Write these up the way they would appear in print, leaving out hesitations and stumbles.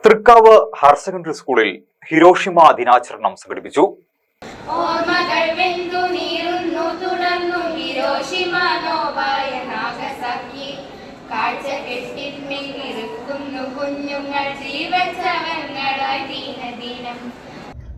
Thrikkavu higher secondary സ്കൂളിൽ Hiroshima ദിനാചരണം സംഘടിപ്പിച്ചു.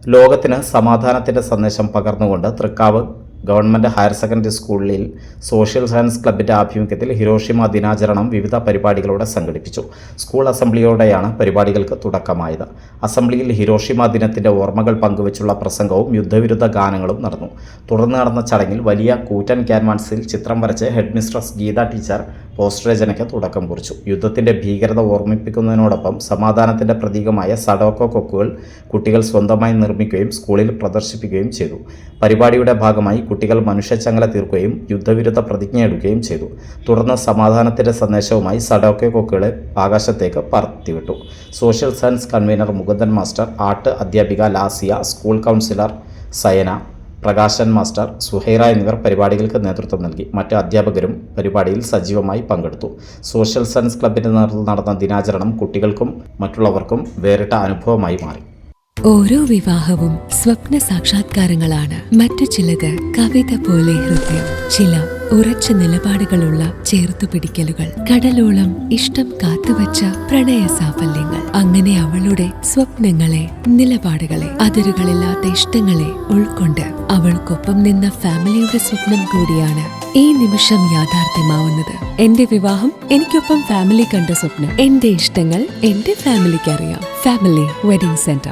ലോകത്തിന് സമാധാനത്തിന്റെ സന്ദേശം പകർന്നുകൊണ്ട് തൃക്കാവ് ഗവൺമെന്റ് ഹയർ സെക്കൻഡറി സ്കൂളിൽ സോഷ്യൽ സയൻസ് ക്ലബിന്റെ ആഭിമുഖ്യത്തിൽ ഹിരോഷിമ ദിനാചരണം വിവിധ പരിപാടികളോടെ സംഘടിപ്പിച്ചു. സ്കൂൾ അസംബ്ലിയോടെയാണ് പരിപാടികൾക്ക് തുടക്കമായത്. അസംബ്ലിയിൽ ഹിരോഷിമ ദിനത്തിന്റെ ഓർമ്മകൾ പങ്കുവച്ചുള്ള പ്രസംഗവും യുദ്ധവിരുദ്ധ ഗാനങ്ങളും നടന്നു. തുടർന്ന് നടന്ന ചടങ്ങിൽ വലിയ കൂറ്റൻ ക്യാൻവാസിൽ ചിത്രം വരച്ച് headmistress Geetha teacher poster തുടക്കം കുറിച്ചു. യുദ്ധത്തിന്റെ ഭീകരത ഓർമ്മിപ്പിക്കുന്നതിനോടൊപ്പം സമാധാനത്തിന്റെ പ്രതീകമായ സഡോക്കോ കൊക്കുകൾ കുട്ടികൾ സ്വന്തമായി നിർമ്മിക്കുകയും സ്കൂളിൽ പ്രദർശിപ്പിക്കുകയും ചെയ്തു. പരിപാടിയുടെ ഭാഗമായി കുട്ടികൾ മനുഷ്യച്ചങ്ങല തീർക്കുകയും യുദ്ധവിരുദ്ധ പ്രതിജ്ഞയെടുക്കുകയും ചെയ്തു. തുടർന്ന് സമാധാനത്തിന്റെ സന്ദേശവുമായി സഡോക്കോ കൊക്കുകളെ ആകാശത്തേക്ക് പറത്തിവിട്ടു. Social science convener Mukundan master, art അധ്യാപിക Lasiya, school counsellor Sayana, Prakashan master, Suhaira എന്നിവർ പരിപാടികൾക്ക് നേതൃത്വം നൽകി. മറ്റ് അധ്യാപകരും പരിപാടിയിൽ സജീവമായി പങ്കെടുത്തു. സോഷ്യൽ സയൻസ് ക്ലബിന്റെ നേതൃത്വത്തിൽ നടന്ന ദിനാചരണം കുട്ടികൾക്കും മറ്റുള്ളവർക്കും വേറിട്ട അനുഭവമായി മാറി. ഓരോ വിവാഹവും സ്വപ്ന സാക്ഷാത്കാരങ്ങളാണ്. മറ്റു ചിലത് കവിത പോലെ ഹൃദയം, ചില ഉറച്ച നിലപാടുകളുള്ള ചേർത്തുപിടിക്കലുകൾ, കടലോളം ഇഷ്ടം കാത്തുവച്ച പ്രണയ സാഫല്യങ്ങൾ. അങ്ങനെ അവളുടെ സ്വപ്നങ്ങളെ, നിലപാടുകളെ, അതിരുകളില്ലാത്ത ഇഷ്ടങ്ങളെ ഉൾക്കൊണ്ട് അവൾക്കൊപ്പം നിന്ന ഫാമിലിയുടെ സ്വപ്നം കൂടിയാണ് ഈ നിമിഷം യാഥാർത്ഥ്യമാവുന്നത്. എന്റെ വിവാഹം എനിക്കൊപ്പം ഫാമിലി കണ്ട സ്വപ്നം. എന്റെ ഇഷ്ടങ്ങൾ എന്റെ ഫാമിലിക്ക് അറിയാം. Family wedding centre.